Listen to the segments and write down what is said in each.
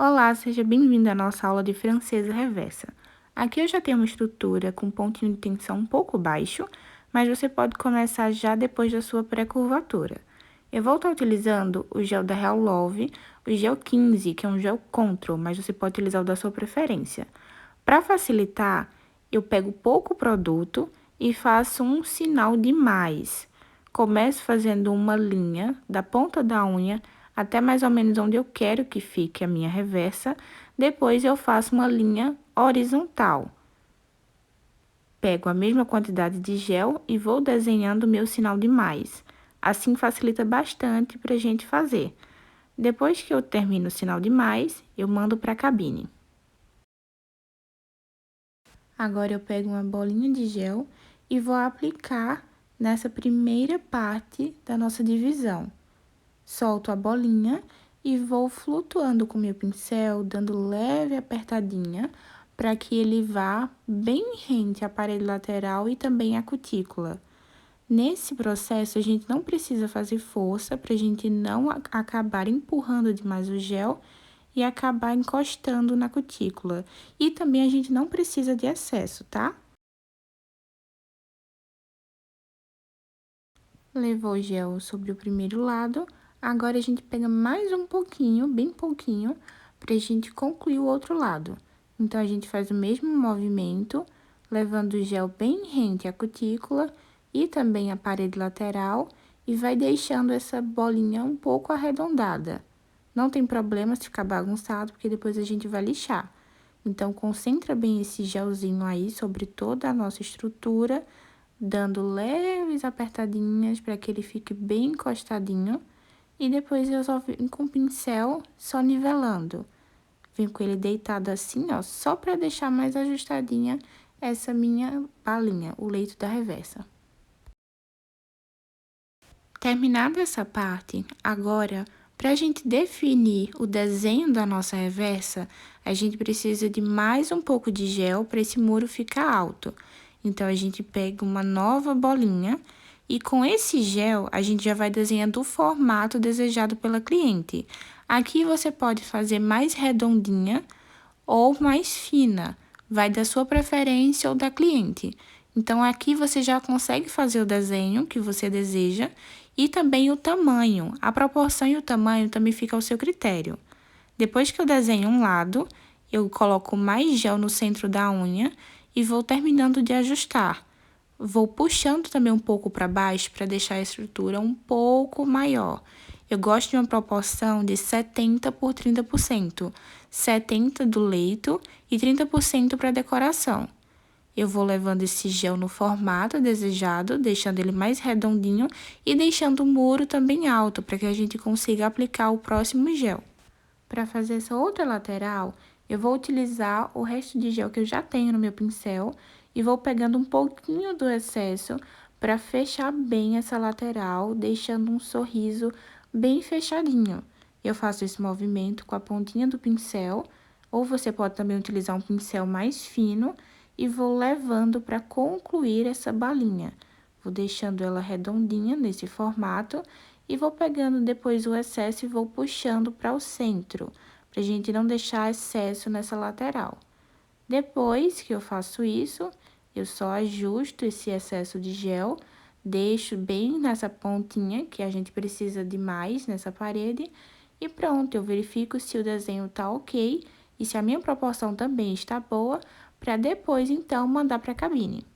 Olá, seja bem-vindo à nossa aula de francês reversa. Aqui eu já tenho uma estrutura com pontinho de tensão um pouco baixo, mas você pode começar já depois da sua pré-curvatura. Eu vou estar utilizando o gel da Real Love, o gel 15, que é um gel control, mas você pode utilizar o da sua preferência. Para facilitar, eu pego pouco produto e faço um sinal de mais. Começo fazendo uma linha da ponta da unha até mais ou menos onde eu quero que fique a minha reversa. Depois, eu faço uma linha horizontal. Pego a mesma quantidade de gel e vou desenhando o meu sinal de mais. Assim, facilita bastante para a gente fazer. Depois que eu termino o sinal de mais, eu mando para a cabine. Agora, eu pego uma bolinha de gel e vou aplicar nessa primeira parte da nossa divisão. Solto a bolinha e vou flutuando com meu pincel, dando leve apertadinha, para que ele vá bem rente à parede lateral e também à cutícula. Nesse processo, a gente não precisa fazer força para a gente não acabar empurrando demais o gel e acabar encostando na cutícula. E também a gente não precisa de excesso, tá? Levou o gel sobre o primeiro lado, agora a gente pega mais um pouquinho, bem pouquinho, pra gente concluir o outro lado. Então, a gente faz o mesmo movimento, levando o gel bem rente à cutícula e também à parede lateral, e vai deixando essa bolinha um pouco arredondada. Não tem problema se ficar bagunçado, porque depois a gente vai lixar. Então, concentra bem esse gelzinho aí sobre toda a nossa estrutura, dando leves apertadinhas para que ele fique bem encostadinho. E depois eu só venho com o pincel só nivelando. Venho com ele deitado assim, ó, só para deixar mais ajustadinha essa minha balinha, o leito da reversa. Terminada essa parte, agora, para a gente definir o desenho da nossa reversa, a gente precisa de mais um pouco de gel para esse muro ficar alto. Então, a gente pega uma nova bolinha e com esse gel, a gente já vai desenhando o formato desejado pela cliente. Aqui, você pode fazer mais redondinha ou mais fina, vai da sua preferência ou da cliente. Então, aqui você já consegue fazer o desenho que você deseja e também o tamanho. A proporção e o tamanho também fica ao seu critério. Depois que eu desenho um lado, eu coloco mais gel no centro da unha e vou terminando de ajustar. Vou puxando também um pouco para baixo para deixar a estrutura um pouco maior. Eu gosto de uma proporção de 70 por 30%. 70 do leito e 30% para decoração. Eu vou levando esse gel no formato desejado, deixando ele mais redondinho e deixando o muro também alto, para que a gente consiga aplicar o próximo gel. Para fazer essa outra lateral, eu vou utilizar o resto de gel que eu já tenho no meu pincel e vou pegando um pouquinho do excesso para fechar bem essa lateral, deixando um sorriso bem fechadinho. Eu faço esse movimento com a pontinha do pincel, ou você pode também utilizar um pincel mais fino e vou levando para concluir essa balinha. Vou deixando ela redondinha nesse formato e vou pegando depois o excesso e vou puxando para o centro, pra gente não deixar excesso nessa lateral. Depois que eu faço isso, eu só ajusto esse excesso de gel, deixo bem nessa pontinha que a gente precisa de mais nessa parede e pronto, eu verifico se o desenho tá ok e se a minha proporção também está boa, para depois então mandar para a cabine.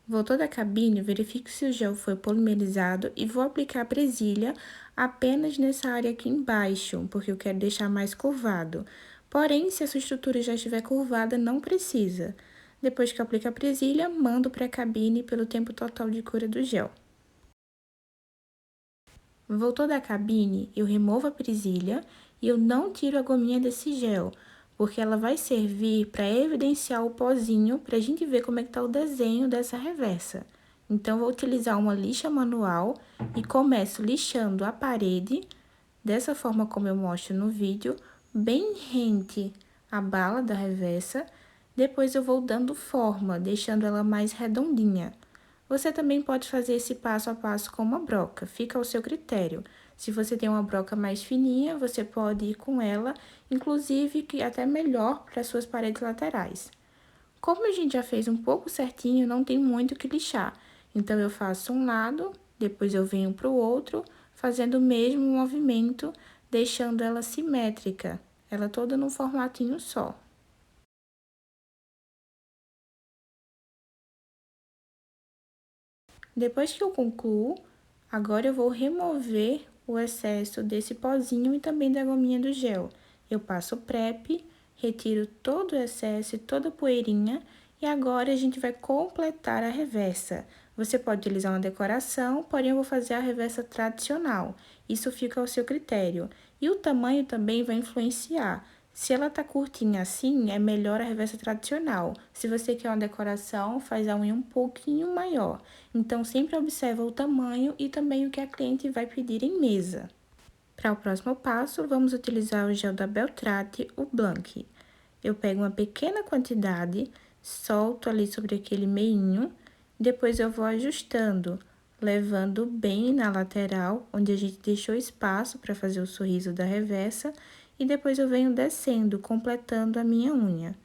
Voltou da cabine, verifique se o gel foi polimerizado e vou aplicar a presilha apenas nessa área aqui embaixo, porque eu quero deixar mais curvado. Porém, se a sua estrutura já estiver curvada, não precisa. Depois que eu aplico a presilha, mando para a cabine pelo tempo total de cura do gel. Voltou da cabine, eu removo a presilha e eu não tiro a gominha desse gel, porque ela vai servir para evidenciar o pozinho para a gente ver como é que tá o desenho dessa reversa. Então, vou utilizar uma lixa manual e começo lixando a parede, dessa forma como eu mostro no vídeo, bem rente à bala da reversa. Depois, eu vou dando forma, deixando ela mais redondinha. Você também pode fazer esse passo a passo com uma broca, fica ao seu critério. Se você tem uma broca mais fininha, você pode ir com ela, inclusive que é até melhor para suas paredes laterais. Como a gente já fez um pouco certinho, não tem muito o que lixar. Então, eu faço um lado, depois eu venho para o outro, fazendo o mesmo movimento, deixando ela simétrica, ela toda num formatinho só. Depois que eu concluo, agora eu vou remover o excesso desse pozinho e também da gominha do gel. Eu passo o prep, retiro todo o excesso e toda a poeirinha e agora a gente vai completar a reversa. Você pode utilizar uma decoração, porém eu vou fazer a reversa tradicional. Isso fica ao seu critério. E o tamanho também vai influenciar. Se ela tá curtinha assim, é melhor a reversa tradicional. Se você quer uma decoração, faz a unha um pouquinho maior. Então, sempre observa o tamanho e também o que a cliente vai pedir em mesa. Para o próximo passo, vamos utilizar o gel da Beltrate, o Blank. Eu pego uma pequena quantidade, solto ali sobre aquele meinho, depois eu vou ajustando, levando bem na lateral, onde a gente deixou espaço para fazer o sorriso da reversa, e depois eu venho descendo, completando a minha unha.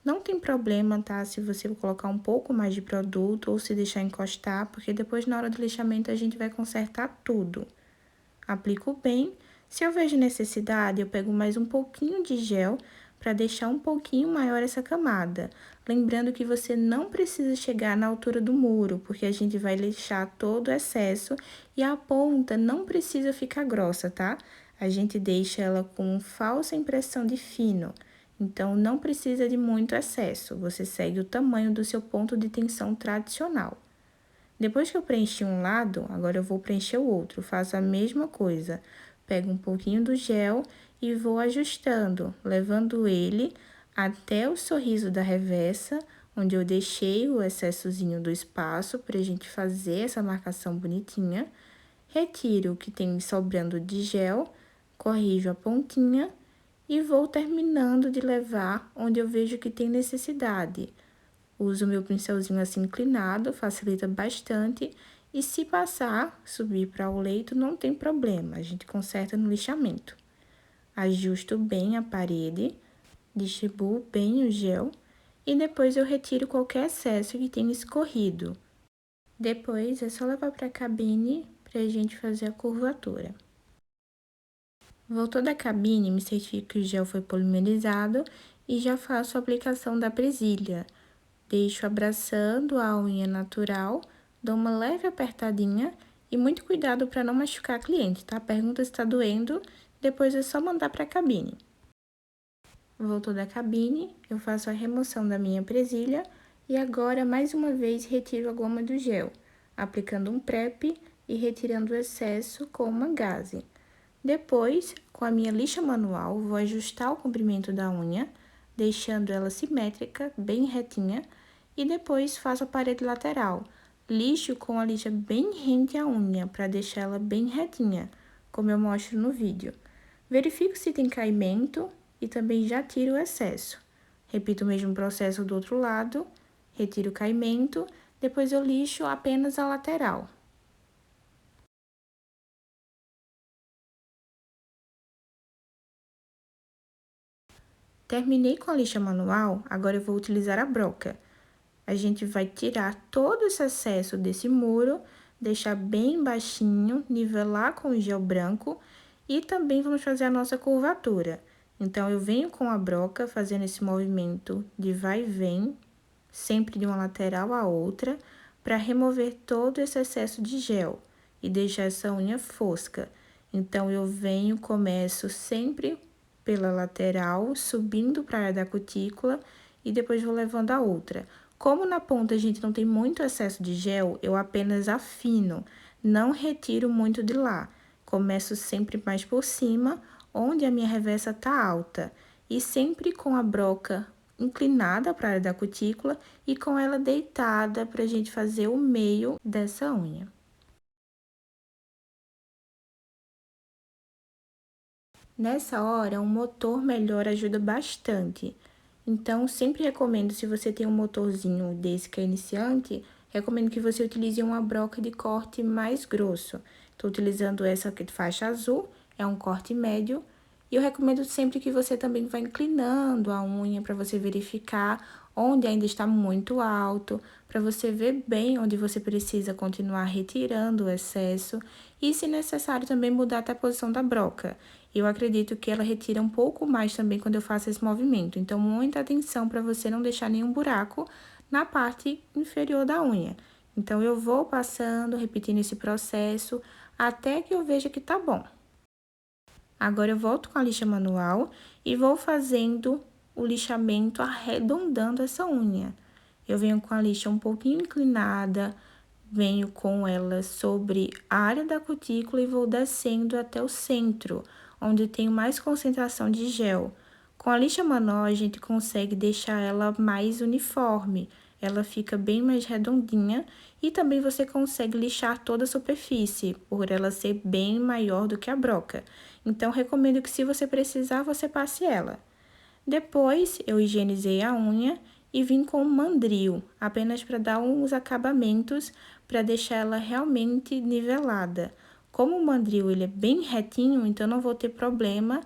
Não tem problema, tá? Se você colocar um pouco mais de produto ou se deixar encostar, porque depois na hora do lixamento a gente vai consertar tudo. Aplico bem. Se eu vejo necessidade, eu pego mais um pouquinho de gel para deixar um pouquinho maior essa camada. Lembrando que você não precisa chegar na altura do muro, porque a gente vai lixar todo o excesso e a ponta não precisa ficar grossa, tá? A gente deixa ela com falsa impressão de fino. Então, não precisa de muito excesso, você segue o tamanho do seu ponto de tensão tradicional. Depois que eu preenchi um lado, agora eu vou preencher o outro, faço a mesma coisa. Pego um pouquinho do gel e vou ajustando, levando ele até o sorriso da reversa, onde eu deixei o excessozinho do espaço para a gente fazer essa marcação bonitinha. Retiro o que tem sobrando de gel, corrijo a pontinha e vou terminando de levar onde eu vejo que tem necessidade. Uso meu pincelzinho assim inclinado, facilita bastante. E se passar, subir para o leito, não tem problema, a gente conserta no lixamento. Ajusto bem a parede, distribuo bem o gel e depois eu retiro qualquer excesso que tenha escorrido. Depois é só levar para a cabine para a gente fazer a curvatura. Voltou da cabine, me certifico que o gel foi polimerizado e já faço a aplicação da presilha. Deixo abraçando a unha natural, dou uma leve apertadinha e muito cuidado para não machucar a cliente, tá? Pergunta se tá doendo, depois é só mandar para a cabine. Voltou da cabine, eu faço a remoção da minha presilha e agora, mais uma vez, retiro a goma do gel, aplicando um prep e retirando o excesso com uma gaze. Depois, com a minha lixa manual, vou ajustar o comprimento da unha, deixando ela simétrica, bem retinha, e depois faço a parede lateral. Lixo com a lixa bem rente à unha, para deixar ela bem retinha, como eu mostro no vídeo. Verifico se tem caimento e também já tiro o excesso. Repito o mesmo processo do outro lado, retiro o caimento, depois eu lixo apenas a lateral. Terminei com a lixa manual, agora eu vou utilizar a broca. A gente vai tirar todo esse excesso desse muro, deixar bem baixinho, nivelar com o gel branco e também vamos fazer a nossa curvatura. Então, eu venho com a broca fazendo esse movimento de vai e vem, sempre de uma lateral à outra, para remover todo esse excesso de gel e deixar essa unha fosca. Então, eu venho, começo sempre pela lateral, subindo para a área da cutícula e depois vou levando a outra. Como na ponta a gente não tem muito excesso de gel, eu apenas afino, não retiro muito de lá. Começo sempre mais por cima, onde a minha reversa tá alta, e sempre com a broca inclinada para a área da cutícula e com ela deitada para a gente fazer o meio dessa unha. Nessa hora, um motor melhor ajuda bastante. Então, sempre recomendo, se você tem um motorzinho desse que é iniciante, recomendo que você utilize uma broca de corte mais grosso. Estou utilizando essa aqui de faixa azul, é um corte médio. E eu recomendo sempre que você também vá inclinando a unha para você verificar onde ainda está muito alto, para você ver bem onde você precisa continuar retirando o excesso e, se necessário, também mudar até a posição da broca. Eu acredito que ela retira um pouco mais também quando eu faço esse movimento. Então, muita atenção para você não deixar nenhum buraco na parte inferior da unha. Então, eu vou passando, repetindo esse processo até que eu veja que tá bom. Agora, eu volto com a lixa manual e vou fazendo o lixamento arredondando essa unha. Eu venho com a lixa um pouquinho inclinada, venho com ela sobre a área da cutícula e vou descendo até o centro, onde tem mais concentração de gel. Com a lixa manual, a gente consegue deixar ela mais uniforme, ela fica bem mais redondinha e também você consegue lixar toda a superfície, por ela ser bem maior do que a broca. Então, recomendo que, se você precisar, você passe ela. Depois, eu higienizei a unha e vim com um mandril, apenas para dar uns acabamentos, para deixar ela realmente nivelada. Como o mandril ele é bem retinho, então não vou ter problema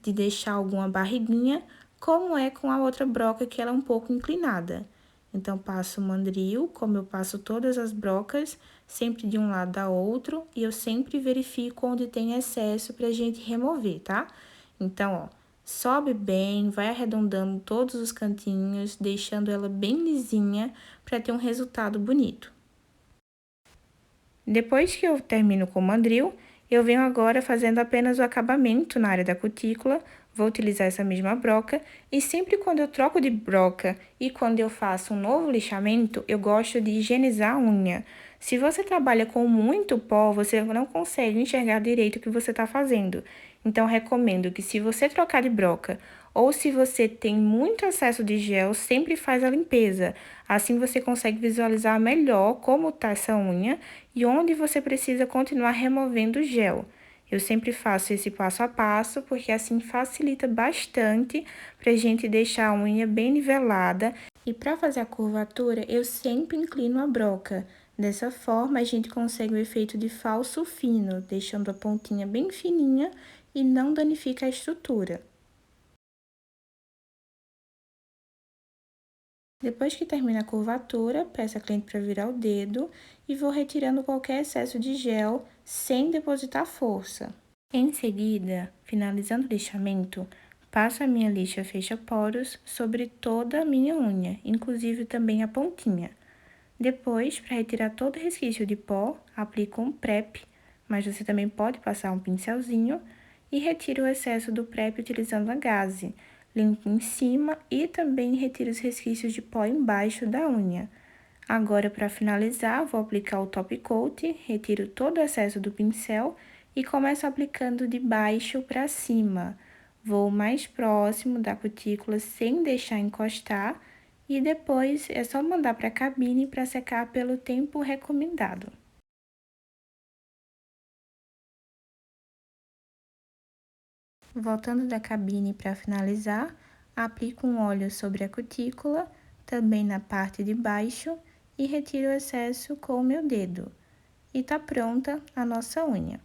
de deixar alguma barriguinha, como é com a outra broca, que ela é um pouco inclinada. Então, passo o mandril, como eu passo todas as brocas, sempre de um lado a outro, e eu sempre verifico onde tem excesso pra gente remover, tá? Então, ó, sobe bem, vai arredondando todos os cantinhos, deixando ela bem lisinha para ter um resultado bonito. Depois que eu termino com o mandril, eu venho agora fazendo apenas o acabamento na área da cutícula. Vou utilizar essa mesma broca e sempre quando eu troco de broca e quando eu faço um novo lixamento, eu gosto de higienizar a unha. Se você trabalha com muito pó, você não consegue enxergar direito o que você está fazendo. Então, recomendo que, se você trocar de broca ou se você tem muito excesso de gel, sempre faz a limpeza. Assim você consegue visualizar melhor como está essa unha e onde você precisa continuar removendo o gel. Eu sempre faço esse passo a passo, porque assim facilita bastante para a gente deixar a unha bem nivelada. E para fazer a curvatura, eu sempre inclino a broca. Dessa forma, a gente consegue o efeito de falso fino, deixando a pontinha bem fininha e não danifica a estrutura. Depois que termina a curvatura, peço a cliente para virar o dedo e vou retirando qualquer excesso de gel sem depositar força. Em seguida, finalizando o lixamento, passo a minha lixa fecha-poros sobre toda a minha unha, inclusive também a pontinha. Depois, para retirar todo o resquício de pó, aplico um prep, mas você também pode passar um pincelzinho e retiro o excesso do prep utilizando a gaze. Limpo em cima e também retiro os resquícios de pó embaixo da unha. Agora, para finalizar, vou aplicar o top coat, retiro todo o excesso do pincel e começo aplicando de baixo para cima. Vou mais próximo da cutícula sem deixar encostar e depois é só mandar para a cabine para secar pelo tempo recomendado. Voltando da cabine para finalizar, aplico um óleo sobre a cutícula, também na parte de baixo, e retiro o excesso com o meu dedo. E tá pronta a nossa unha.